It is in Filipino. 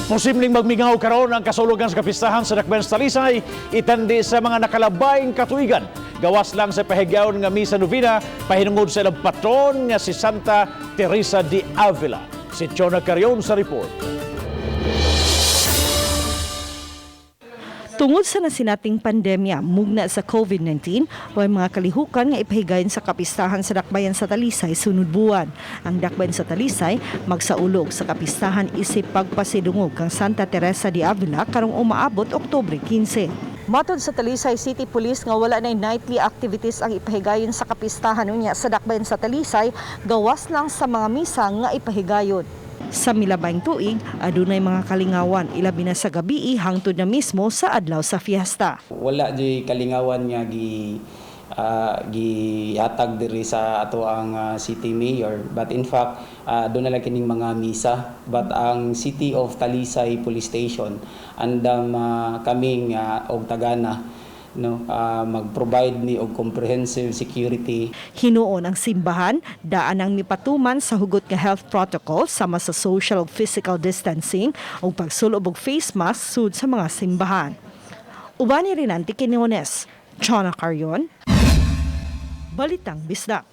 Posibleng magmingaw karon ang kasulugan sa kapistahan sa Dakbayan sa Talisay, itandi sa mga nakalabayng katuigan. Gawas lang sa pahigyaon nga misa novena, pahinungod sa ilang patron nga si Santa Teresa de Avila. Si Chona Carion sa report. Tungod sa nasinating pandemya mugna sa COVID-19, way mga kalihukan nga ipahigayon sa kapistahan sa Dakbayan sa Talisay sunod buwan. Ang Dakbayan sa Talisay magsaulog sa kapistahan isip pagpasidungog kang Santa Teresa de Avila karong umaabot Oktubre 15. Matod sa Talisay City Police nga wala na nightly activities ang ipahigayon sa kapistahan unya sa Dakbayan sa Talisay, gawas lang sa mga misa nga ipahigayon. Sa milabayng tuig, adunay mga kalingawan ilabi na sa gabi hangtod na mismo sa adlaw sa fiesta. Wala di kalingawan nga gihatag diri sa ato ang city mayor, but in fact doon na lang kining mga misa, but ang City of Talisay Police Station andam kaming og tagana mag-provide ni og comprehensive security. Hinuon ang simbahan, daan ang mipatuman sa hugot nga health protocol sama sa social ug physical distancing ug pagsulob og face mask sud sa mga simbahan. Ubani rin ang Tiquinones, Chona Carion, Balitang Bisdak.